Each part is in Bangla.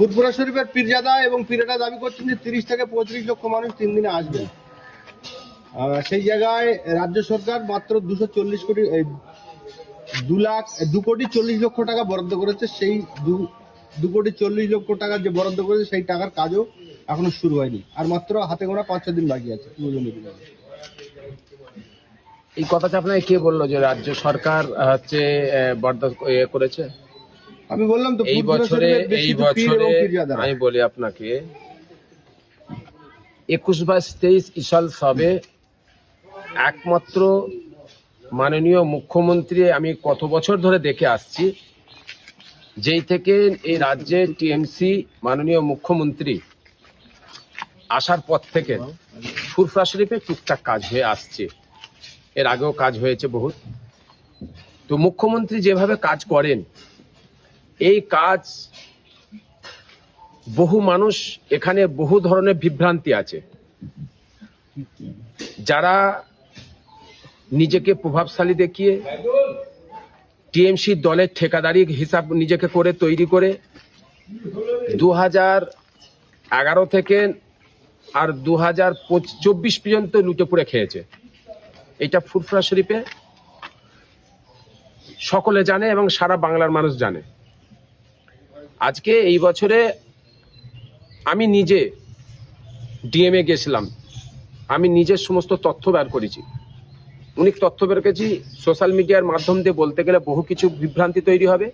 ফুরফুরা শরীফের পীরজাদা এবং পীরেরা দাবি করছেন যে 30 থেকে 35 লক্ষ মানুষ 3 দিনে আসবেন। সেই জায়গায় রাজ্য সরকার মাত্র 240 কোটি 2 কোটি 40 লক্ষ টাকা বরাদ্দ করেছে। সেই 2 কোটি 40 লক্ষ টাকা যে বরাদ্দ করেছে সেই টাকার কাজও এখনো শুরু হয়নি, আর মাত্র হাতে গোনা 5-6 দিন বাকি আছে। এই কথাটা আপনাকে কে বললো যে রাজ্য সরকার হচ্ছে বরাদ্দ করেছে? আমি বললাম তো এই বছরে আমি বলি আপনাকে 21-22 ইসাল সবে একমাত্র মাননীয় মুখ্যমন্ত্রী আমি কত বছর ধরে দেখে আসছি, যেই থেকে এই রাজ্যে টিএমসি মাননীয় মুখ্যমন্ত্রী আসার পর থেকে ফুরফুরা শরীফে টুকটাক কাজ হয়ে আসছে। এর আগেও কাজ হয়েছে বহুত। তো মুখ্যমন্ত্রী যেভাবে কাজ করেন, এই কাজ বহু মানুষ এখানে বহু ধরনের বিভ্রান্তি আছে। যারা নিজেকে প্রভাবশালী দেখিয়ে টিএমসি দলের ঠিকাদারি হিসাব নিজেকে করে তৈরি করে 2011 থেকে আর 2024 পর্যন্ত লুটে পুড়ে খেয়েছে। এটা ফুরফুরা শরীফে সকলে জানে এবং সারা বাংলার মানুষ জানে। আজকে এই বছরে আমি নিজে ডিএমএ গেছিলাম, আমি নিজের সমস্ত তথ্য বের করেছি, অনেক তথ্য বের করেছি। সোশ্যাল মিডিয়ার মাধ্যম দিয়ে বলতে গেলে বহু কিছু বিভ্রান্তি তৈরি হবে।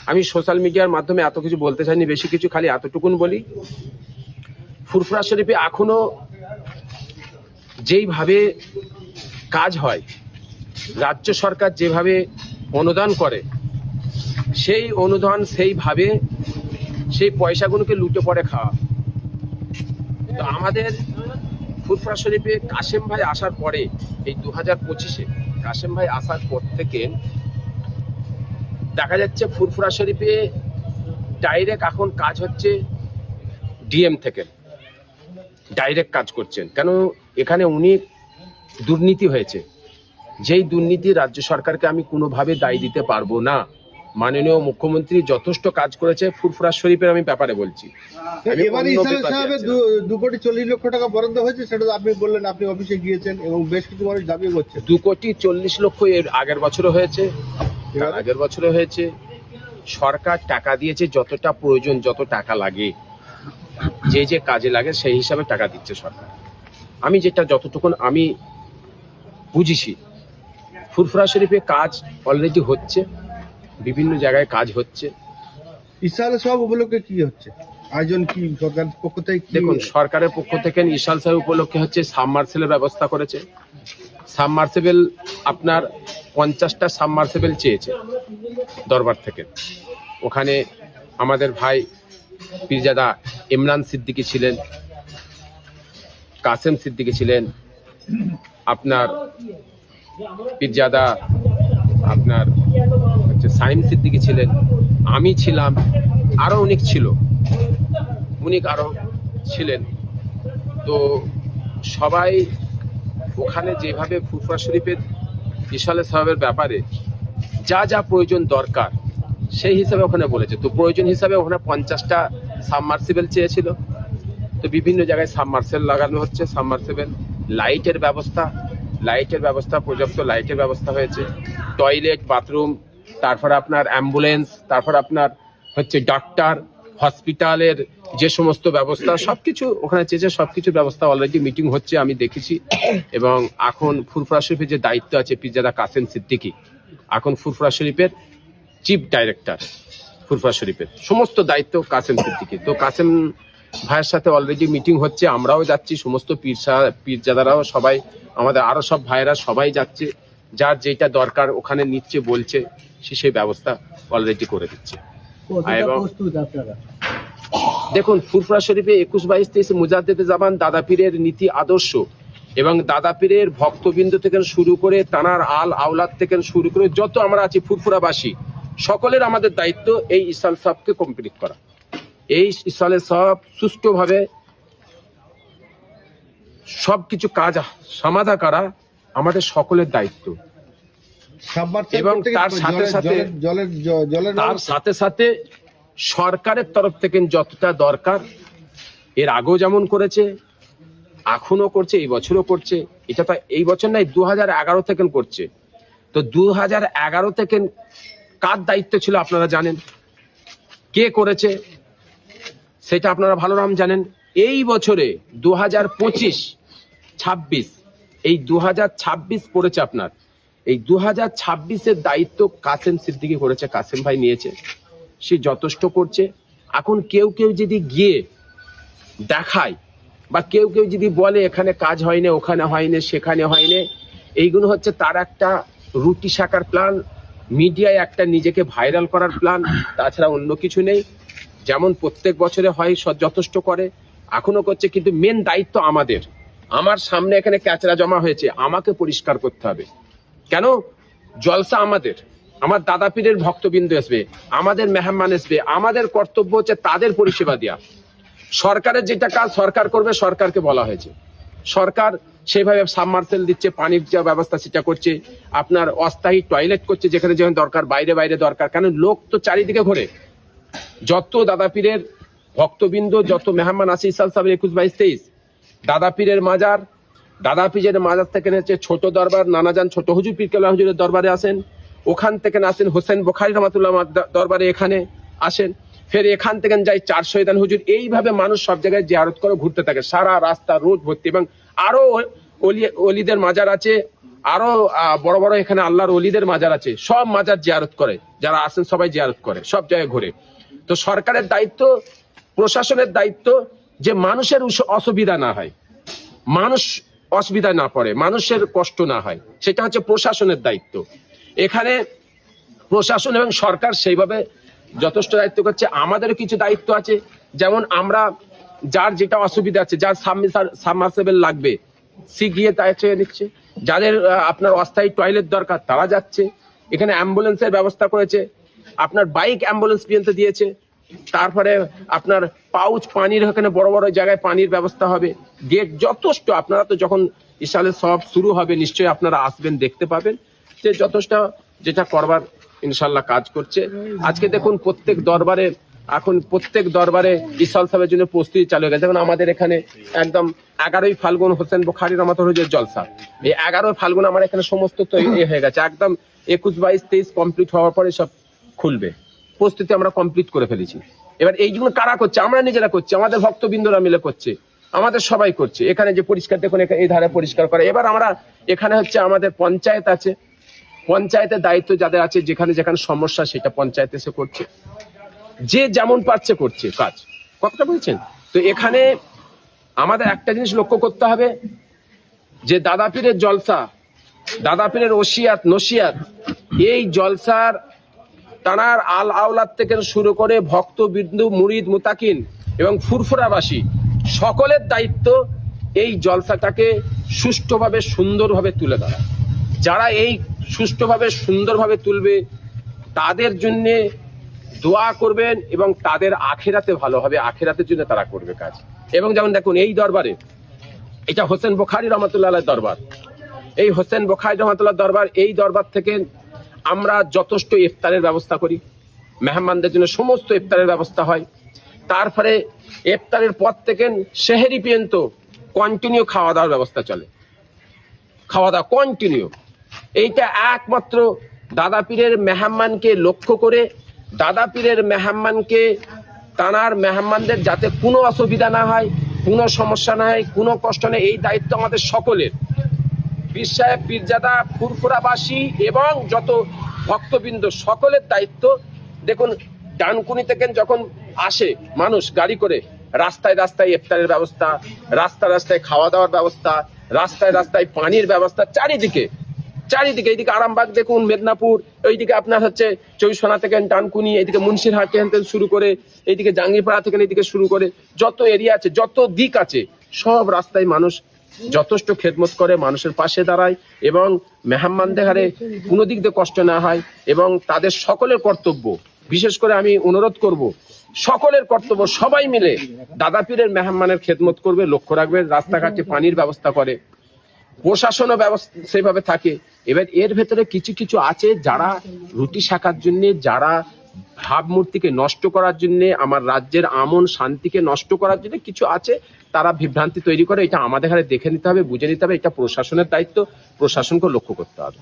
আমি সোশ্যাল মিডিয়ার মাধ্যমে এত কিছু বলতে চাইনি, বেশি কিছু, খালি এতটুকুন বলি, ফুরফুরা শরীফে এখনো যেইভাবে কাজ হয়, রাজ্য সরকার যেভাবে অনুদান করে, সেই অনুদান সেইভাবে সেই পয়সাগুলোকে লুটে পড়ে খাওয়া। তো আমাদের ফুরফুরা শরীফে কাশেম ভাই আসার পরে, এই 2025-এ কাশেম ভাই আসার পর থেকে দেখা যাচ্ছে ফুরফুরা শরীফে ডাইরেক্ট এখন কাজ হচ্ছে ডিএম থেকে ডাইরেক্ট কাজ করছেন। কেন? এখানে অনেক দুর্নীতি হয়েছে, যেই দুর্নীতি রাজ্য সরকারকে আমি কোনোভাবে দায়ী দিতে পারবো না। মাননীয় মুখ্যমন্ত্রী যথেষ্ট কাজ করেছে ফুরফুরা শরীফের আমি ব্যাপারে বলছি। এবারে ইসলাম সাহেবের 2 কোটি 40 লক্ষ টাকা বরাদ্দ হয়েছে, সেটা তো আপনি বললেন, আপনি অফিসে গিয়েছেন এবং বেশ কিছু মানুষ দাবি করছে 2 কোটি 40 লক্ষ এর আগের বছরও হয়েছে, আগের বছরে হয়েছে। সরকার টাকা দিয়েছে যতটা প্রয়োজন, যত টাকা লাগে, যে যে কাজে লাগে সেই হিসাবে টাকা দিচ্ছে সরকার। আমি যেটা যতটুকুন আমি বুঝেছি, ফুরফুরা শরীফে কাজ অলরেডি হচ্ছে, বিভিন্ন জায়গায় কাজ হচ্ছে। ইসলাম সব উপলক্ষে কি হচ্ছে আয়োজন, কি সরকারের পক্ষ থেকে? দেখুন, সরকারের পক্ষ থেকে ইশাল সাহেব উপলক্ষে হচ্ছে সাবমার্সেলের ব্যবস্থা করেছে। সাবমার্সেবল আপনার 50টা সাবমার্সেবল চেয়েছে দরবার থেকে। ওখানে আমাদের ভাই পীরজাদা ইমরান সিদ্দিকী ছিলেন, কাসেম সিদ্দিকী ছিলেন, আপনার পীরজাদা আপনার হচ্ছে সাইম সিদ্দিকী ছিলেন, আমি ছিলাম, আরো অনেক ছিল, অনেক আরো ছিলেন। তো সবাই ওখানে যেভাবে ফুরফুরা শরীফের ইশালে সাহেবের ব্যাপারে যা যা প্রয়োজন দরকার সেই হিসাবে ওখানে বলেছে। তো প্রয়োজন হিসাবে ওখানে 50টা সাবমার্সিবল চেয়েছিল। তো বিভিন্ন জায়গায় সাবমার্সেল লাগানো হচ্ছে, সাবমার্সিবল। লাইটের ব্যবস্থা পর্যাপ্ত লাইটের ব্যবস্থা হয়েছে, টয়লেট, বাথরুম, তারপর আপনার অ্যাম্বুলেন্স, তারপর আপনার হচ্ছে ডাক্তার, হসপিটালের যে সমস্ত ব্যবস্থা সবকিছু ওখানে চেয়েছে। সবকিছুর ব্যবস্থা অলরেডি মিটিং হচ্ছে, আমি দেখেছি। এবং এখন ফুরফুরা শরীফের যে দায়িত্ব আছে পীরজাদা কাসেম সিদ্দিকী, এখন ফুরফুরা শরীফের চিফ ডাইরেক্টর, ফুরফুরা শরীফের সমস্ত দায়িত্ব কাসেম সিদ্দিকী। তো কাসেম ভাইয়ের সাথে অলরেডি মিটিং হচ্ছে, আমরাও যাচ্ছি, সমস্ত পীরজাদারাও, সবাই আমাদের আরো সব ভাইয়েরা সবাই যাচ্ছে, যার যেটা দরকার ওখানে নিচ্ছে, বলছে, সেই ব্যবস্থা অলরেডি করে দিচ্ছে। এবং দেখুন, ফুরফুরা শরীফে 21-22-23 মুজাদ্দেদে জামান দাদা পীরের নীতি আদর্শ এবং দাদা পীরের ভক্তবৃন্দ থেকে শুরু করে তানার আওলাদ থেকে শুরু করে যত আমরা আছি ফুরফুরাবাসী, সকলের আমাদের দায়িত্ব এই ইসাল সাহেবকে কমপ্লিট করা, এই ইসালে সব সুষ্ঠুভাবে সবকিছু কাজ সমাধা করা আমাদের সকলের দায়িত্ব। এবং তার সাথে সাথে সরকারের তরফ থেকে যতটা দরকার, এর আগেও যেমন করেছে, এখনো করছে, এই বছরও করছে। এটা তো এই বছর নাই, 2011 থেকে করছে। তো 2011 থেকে কার দায়িত্ব ছিল আপনারা জানেন, কে করেছে সেটা আপনারা ভালো নাম জানেন। এই বছরে 2025-26, এই 2026 পড়েছে আপনার, এই 2026-এর দায়িত্ব কাসেম সিদ্দিকী করেছে, কাসেম ভাই নিয়েছে, সে যথেষ্ট করছে। এখন কেউ কেউ যদি গিয়ে দেখায় বা কেউ কেউ যদি বলে এখানে কাজ হয়নি, ওখানে হয়নি, সেখানে হয়নি, এইগুলো হচ্ছে তার একটা রুটি শাকার প্ল্যান, মিডিয়ায় একটা নিজেকে ভাইরাল করার প্ল্যান, তাছাড়া অন্য কিছু নেই। যেমন প্রত্যেক বছরে হয় যথেষ্ট করে, এখনো করছে, কিন্তু মেন দায়িত্ব আমাদের। আমার সামনে এখানে ক্যাচরা জমা হয়েছে, আমাকে পরিষ্কার করতে হবে। কেন? জলসা আমাদের, আমার দাদা পীরের ভক্তবৃন্দ আসবে, আমাদের মেহমান আসবে, আমাদের কর্তব্য হচ্ছে তাদের পরিষেবা দেওয়া। সরকারের যেটা কাজ সরকার করবে, সরকারকে বলা হয়েছে, সরকার সেভাবে সাবমার্সেল দিচ্ছে, পানির যা ব্যবস্থা সেটা করছে, আপনার অস্থায়ী টয়লেট করছে যেখানে যেখানে দরকার, বাইরে বাইরে দরকার। কেন? লোক তো চারিদিকে ঘোরে, যত দাদা পীরের ভক্তবৃন্দ, যত মেহমান আসে, ইসাল সাহেব 21, 22, 23, দাদা পীরের মাজার, দাদা পীরের মাজার থেকে হচ্ছে ছোট দরবার, নানাজান ছোট হুজুর পীর কেবলা হুজুরের দরবারে আসেন, ওখান থেকে আসেন হোসেন বুখারী রহমাতুল্লাহ দরবারে এখানে আসেন, ফের এখান থেকে যাই 4 শহীদান হুজুর। এইভাবে মানুষ সব জায়গায় জিয়ারত করে ঘুরতে থাকে, সারা রাস্তা রোড ভর্তি। এবং আরো অলিদের মাজার আছে, আরো বড় বড় এখানে আল্লাহর অলিদের মাজার আছে, সব মাজার জিয়ারত করে, যারা আসেন সবাই জিয়ারত করে, সব জায়গায় ঘুরে। তো সরকারের দায়িত্ব, প্রশাসনের দায়িত্ব যে মানুষের অসুবিধা না হয়, মানুষ অসুবিধা না পড়ে, মানুষের কষ্ট না হয়, সেটা হচ্ছে প্রশাসনের দায়িত্ব। এখানে প্রশাসন এবং সরকার সেইভাবে যথেষ্ট দায়িত্ব করছে। আমাদেরও কিছু দায়িত্ব আছে, যেমন আমরা যার যেটা অসুবিধা আছে, যার সাবমার্সেবল লাগবে সে গিয়ে তাই চেয়ে নিচ্ছে, যাদের আপনার অস্থায়ী টয়লেট দরকার তারা যাচ্ছে, এখানে অ্যাম্বুলেন্সের ব্যবস্থা করেছে, আপনার বাইক অ্যাম্বুলেন্স পর্যন্ত দিয়েছে, তারপরে আপনার পাউচ পানির, এখানে বড় বড় জায়গায় পানির ব্যবস্থা হবে, গেট যথেষ্ট। আপনারা তো যখন ইশালে সব শুরু হবে নিশ্চয়ই আপনারা আসবেন, দেখতে পাবেন যে যথেষ্ট যেটা করবার ইনশাল্লাহ কাজ করছে। আজকে দেখুন প্রত্যেক দরবারে, এখন প্রত্যেক দরবারে ইসাল সাহেবের জন্য প্রস্তুতি চালু হয়ে গেছে। যেমন আমাদের এখানে একদম 11ই ফাল্গুন হোসেন বুখারী রহমাতুল্লাহ জলসা, এই 11 ফাল্গুন আমার এখানে সমস্ত তৈরি হয়ে গেছে, একদম 21, 22, 23 কমপ্লিট হওয়ার পরে সব খুলবে, প্রস্তুতি আমরা কমপ্লিট করে ফেলেছি। এবার এইগুলো কারা করছে? আমরা নিজেরা করছি, আমাদের ভক্তবৃন্দরা মিলে করছে, আমাদের সবাই করছে। এখানে যে পরিষ্কার দেখুন, এই ধারে পরিষ্কার করে। এবার আমরা এখানে হচ্ছে আমাদের পঞ্চায়েত আছে, পঞ্চায়েতের দায়িত্ব যাদের আছে, যেখানে যেখানে সমস্যা সেটা পঞ্চায়েত এসে করছে, যে যেমন পারছে করছে কাজ। কথাটা বলছেন তো? এখানে আমাদের একটা জিনিস লক্ষ্য করতে হবে যে দাদা পীরের জলসা, দাদা পীরের ওসিয়াত নসিয়াত, এই জলসার তানার আল আওলাদ থেকে শুরু করে ভক্তবিন্দু, মুরিদ, মুতাকিন এবং ফুরফুরাবাসী সকলের দায়িত্ব এই জলসাটাকে সুষ্ঠুভাবে সুন্দরভাবে তুলে ধরা। যারা এই সুষ্ঠুভাবে সুন্দরভাবে তুলবে তাদের জন্য দোয়া করবেন এবং তাদের আখিরাতে ভালো হবে, আখিরাতের জন্য তারা করবে কাজ। এবং যেমন দেখুন এই দরবারে, এটা হোসেন বুখারী রহমাতুল্লাহ দরবার, এই হোসেন বুখারী রহমাতুল্লাহ দরবার, এই দরবার থেকে আমরা যথেষ্ট ইফতারের ব্যবস্থা করি, মেহমানদের জন্য সমস্ত ইফতারের ব্যবস্থা হয়। তারপরে ইফতারের পর থেকে সেহরি পর্যন্ত কন্টিনিউ খাওয়া দাওয়ার ব্যবস্থা চলে, খাওয়া দাওয়া কন্টিনিউ। এইটা একমাত্র দাদা পীরের মেহমানকে লক্ষ্য করে, দাদা পীরের মেহমানকে, তানার মেহমানদের যাতে কোনো অসুবিধা না হয়, কোনো সমস্যা না হয়, কোনো কষ্ট নেই, এই দায়িত্ব আমাদের সকলের। পীর সাহেব, পীরজাদা, ফুরফুরাবাসী এবং যত ভক্তবৃন্দ সকলের দায়িত্ব। দেখুন ডানকুনি থেকে যখন আসে মানুষ গাড়ি করে, রাস্তায় রাস্তায় ইফতারের ব্যবস্থা, রাস্তায় রাস্তায় খাওয়া দাওয়ার ব্যবস্থা, রাস্তায় রাস্তায় পানির ব্যবস্থা, চারিদিকে চারিদিকে। এইদিকে আরামবাগ দেখুন, মেদিনীপুর, এইদিকে আপনার হচ্ছে চৌসোনা থেকে ডানকুনি, এইদিকে মুন্সিরহাট থেকে শুরু করে, এইদিকে জাঙ্গিপাড়া থেকে এইদিকে শুরু করে যত এরিয়া আছে, যত দিক আছে, সব রাস্তায় মানুষ যথেষ্ট খেদমত করে, মানুষের পাশে দাঁড়ায় এবং মেহমানদের হারে কোনো দিক দিয়ে কষ্ট না হয়। এবং তাদের সকলের কর্তব্য, বিশেষ করে আমি অনুরোধ করব, সকলের কর্তব্য সবাই মিলে দাদা পীরের মেহমানের খেদমত করবে, লক্ষ্য রাখবে, রাস্তাঘাটে পানির ব্যবস্থা করে, প্রশাসনও ব্যবস্থা সেভাবে থাকে। এবার এর ভেতরে কিছু কিছু আছে যারা রুটি শাকার জন্য, যারা ভাবমূর্তিকে নষ্ট করার জন্য, আমার রাজ্যের আমন শান্তিকে নষ্ট করার জন্য কিছু আছে, তারা বিভ্রান্তি তৈরি করে। এটা আমাদের এখানে দেখে নিতে হবে, বুঝে নিতে হবে। এটা প্রশাসনের দায়িত্ব, প্রশাসনকে লক্ষ্য করতে হবে।